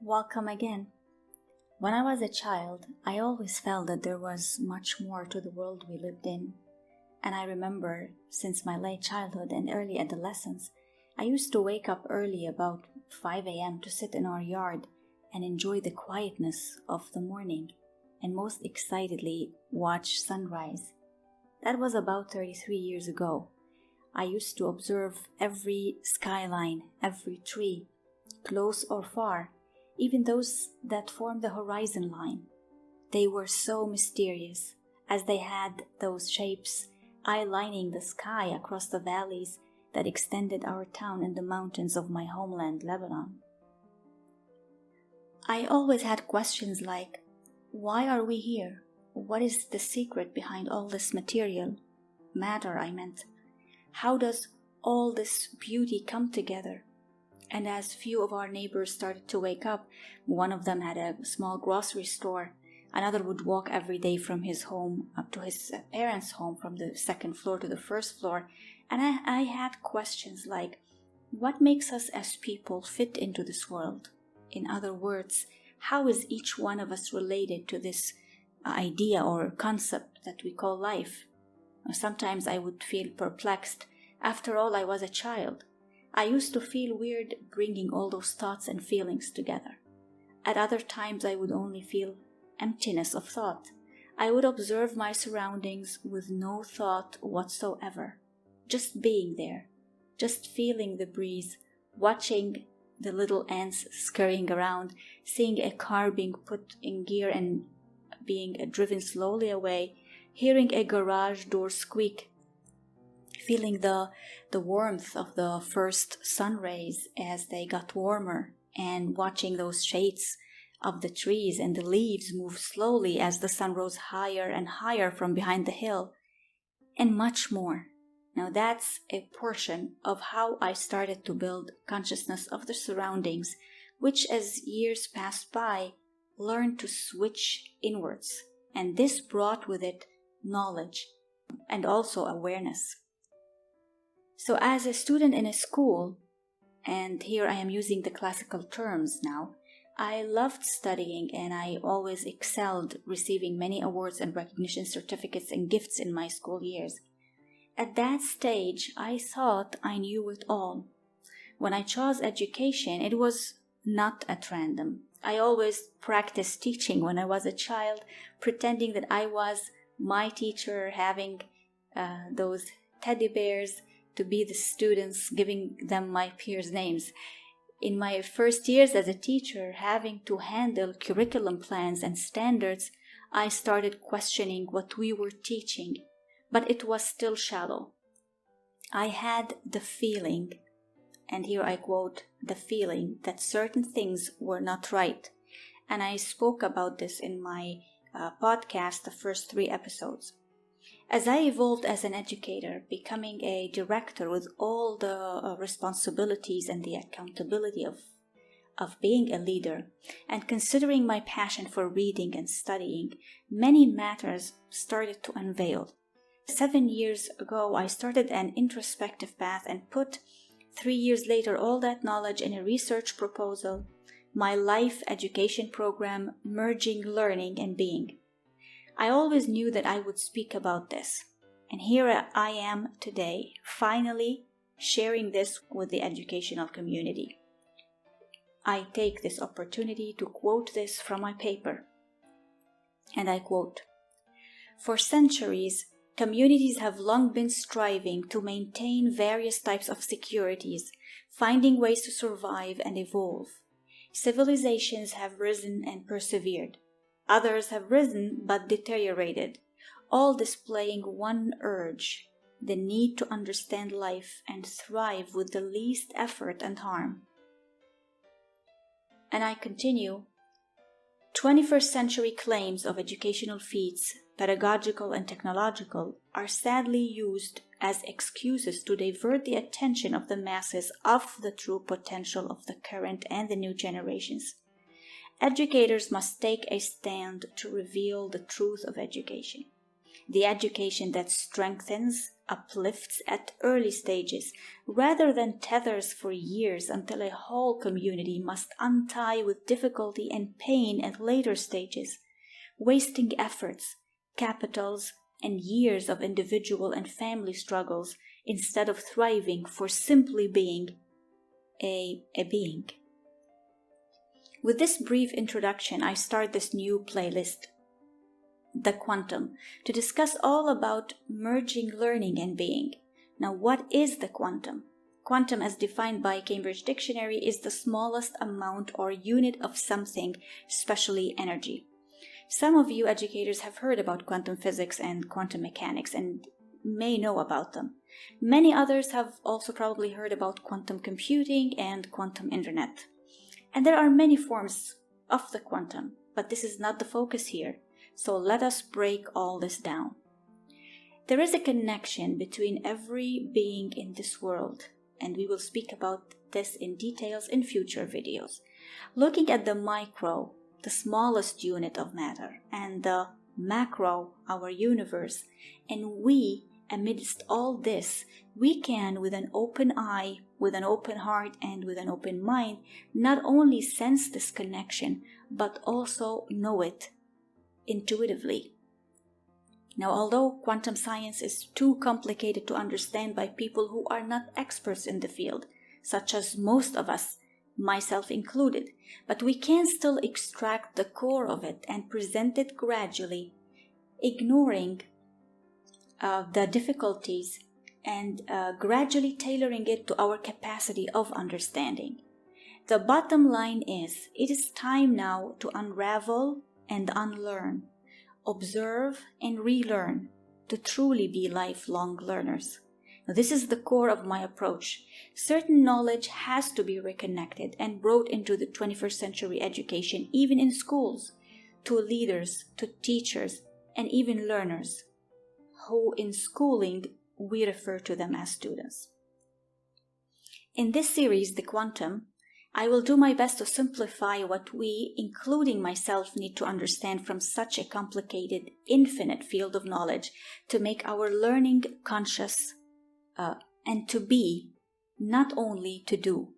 Welcome again. When I was a child, I always felt that there was much more to the world we lived in. And I remember, since my late childhood and early adolescence, I used to wake up early about 5 a.m. to sit in our yard and enjoy the quietness of the morning, and most excitedly watch sunrise. That was about 33 years ago. I used to observe every skyline, every tree, close or far, even those that formed the horizon line. They were so mysterious, as they had those shapes eye-lining the sky across the valleys that extended our town and the mountains of my homeland, Lebanon. I always had questions like, why are we here? What is the secret behind all this matter I meant? How does all this beauty come together? And as few of our neighbors started to wake up, one of them had a small grocery store. Another would walk every day from his home up to his parents' home, from the second floor to the first floor. And I had questions like, what makes us as people fit into this world? In other words, how is each one of us related to this idea or concept that we call life? Sometimes I would feel perplexed. After all, I was a child. I used to feel weird bringing all those thoughts and feelings together. At other times, I would only feel emptiness of thought. I would observe my surroundings with no thought whatsoever, just being there, just feeling the breeze, watching the little ants scurrying around, seeing a car being put in gear and being driven slowly away, hearing a garage door squeak, feeling the warmth of the first sun rays as they got warmer, and watching those shades of the trees and the leaves move slowly as the sun rose higher and higher from behind the hill, and much more. Now that's a portion of how I started to build consciousness of the surroundings, which as years passed by, learned to switch inwards, and this brought with it knowledge and also awareness. So as a student in a school, and here I am using the classical terms now, I loved studying and I always excelled, receiving many awards and recognition certificates and gifts in my school years. At that stage, I thought I knew it all. When I chose education, it was not at random. I always practiced teaching when I was a child, pretending that I was my teacher, having those teddy bears to be the students, giving them my peers' names. In my first years as a teacher, having to handle curriculum plans and standards, I started questioning what we were teaching, but it was still shallow. I had the feeling, and here I quote, the feeling that certain things were not right. And I spoke about this in my podcast, the first 3 episodes. As I evolved as an educator, becoming a director with all the responsibilities and the accountability of being a leader, and considering my passion for reading and studying, many matters started to unveil. 7 years ago, I started an introspective path and put 3 years later all that knowledge in a research proposal, my life education program, merging learning and being. I always knew that I would speak about this, and here I am today, finally sharing this with the educational community. I take this opportunity to quote this from my paper, and I quote, "For centuries, communities have long been striving to maintain various types of securities, finding ways to survive and evolve. Civilizations have risen and persevered. Others have risen but deteriorated, all displaying one urge, the need to understand life and thrive with the least effort and harm." And I continue, 21st century claims of educational feats, pedagogical and technological, are sadly used as excuses to divert the attention of the masses of the true potential of the current and the new generations. Educators must take a stand to reveal the truth of education. the education that strengthens, uplifts at early stages, rather than tethers for years until a whole community must untie with difficulty and pain at later stages, wasting efforts, capitals, and years of individual and family struggles instead of thriving for simply being a being. With this brief introduction, I start this new playlist, The Quantum, to discuss all about merging learning and being. Now, what is the quantum? Quantum, as defined by Cambridge Dictionary, is the smallest amount or unit of something, especially energy. Some of you educators have heard about quantum physics and quantum mechanics and may know about them. Many others have also probably heard about quantum computing and quantum internet. And there are many forms of the quantum, but this is not the focus here. So let us break all this down. There is a connection between every being in this world, and we will speak about this in details in future videos. Looking at the micro, the smallest unit of matter, and the macro, our universe, and we, amidst all this, we can, with an open eye, with an open heart, and with an open mind, not only sense this connection, but also know it intuitively. Now, although quantum science is too complicated to understand by people who are not experts in the field, such as most of us, myself included, but we can still extract the core of it and present it gradually, ignoring the difficulties and gradually tailoring it to our capacity of understanding. The bottom line is, it is time now to unravel and unlearn, observe and relearn, to truly be lifelong learners. Now, this is the core of my approach. Certain knowledge has to be reconnected and brought into the 21st century education, even in schools, to leaders, to teachers, and even learners, who in schooling we refer to them as students. In this series, The Quantum, I will do my best to simplify what we, including myself, need to understand from such a complicated, infinite field of knowledge to make our learning conscious and to be, not only to do.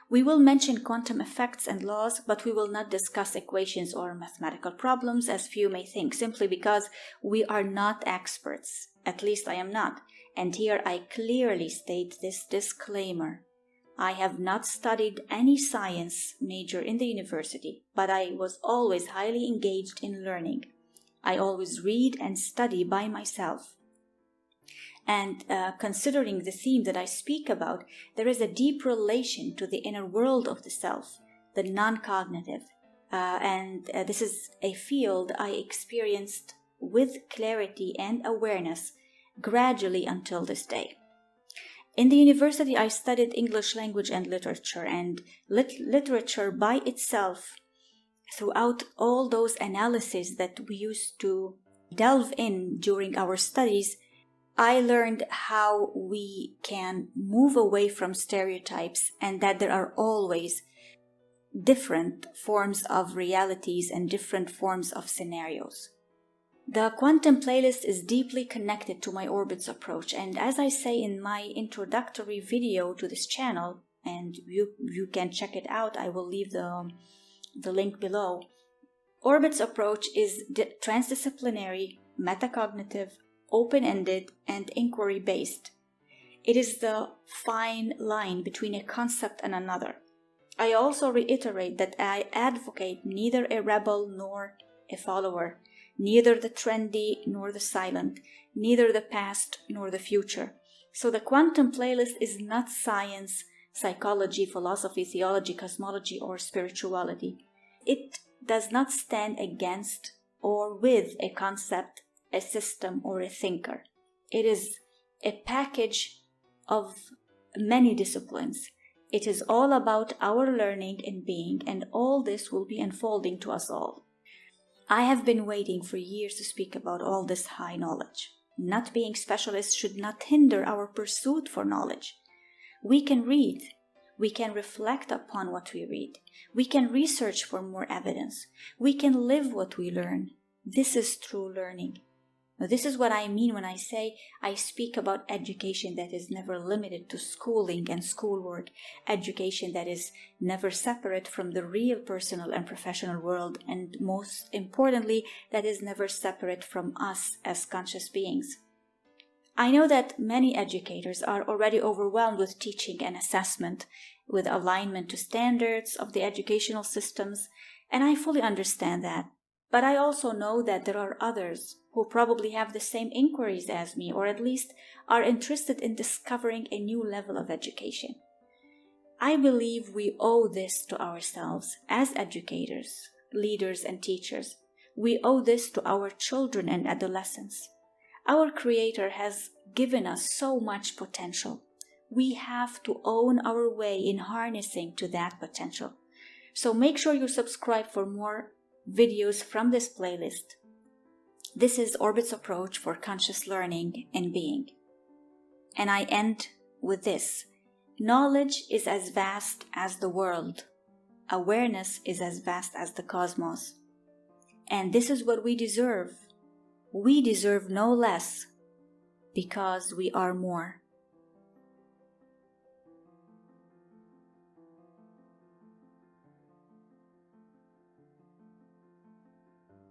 We will mention quantum effects and laws, but we will not discuss equations or mathematical problems, as few may think, simply because we are not experts. At least I am not. And here I clearly state this disclaimer. I have not studied any science major in the university, but I was always highly engaged in learning. I always read and study by myself. And considering the theme that I speak about, there is a deep relation to the inner world of the self, the non-cognitive. And this is a field I experienced with clarity and awareness gradually until this day. In the university, I studied English language and literature, and literature by itself, throughout all those analyses that we used to delve in during our studies, I learned how we can move away from stereotypes and that there are always different forms of realities and different forms of scenarios. The quantum playlist is deeply connected to my orbits approach, and as I say in my introductory video to this channel, and you can check it out, I will leave the link below. Orbits approach is transdisciplinary, metacognitive, open-ended, and inquiry-based. It is the fine line between a concept and another. I also reiterate that I advocate neither a rebel nor a follower, neither the trendy nor the silent, neither the past nor the future. So the quantum playlist is not science, psychology, philosophy, theology, cosmology, or spirituality. It does not stand against or with a concept, a system, or a thinker. It is a package of many disciplines. It is all about our learning and being, and all this will be unfolding to us all. I have been waiting for years to speak about all this high knowledge. Not being specialists should not hinder our pursuit for knowledge. We can read. We can reflect upon what we read. We can research for more evidence. We can live what we learn. This is true learning. Now, this is what I mean when I say I speak about education that is never limited to schooling and schoolwork, education that is never separate from the real personal and professional world, and most importantly, that is never separate from us as conscious beings. I know that many educators are already overwhelmed with teaching and assessment, with alignment to standards of the educational systems, and I fully understand that. But I also know that there are others who probably have the same inquiries as me, or at least are interested in discovering a new level of education. I believe we owe this to ourselves as educators, leaders, and teachers. We owe this to our children and adolescents. Our Creator has given us so much potential. We have to own our way in harnessing to that potential. So make sure you subscribe for more videos from this playlist. This is Orbit's approach for conscious learning and being. And I end with this. Knowledge is as vast as the world. Awareness is as vast as the cosmos. And this is what we deserve. We deserve no less because we are more.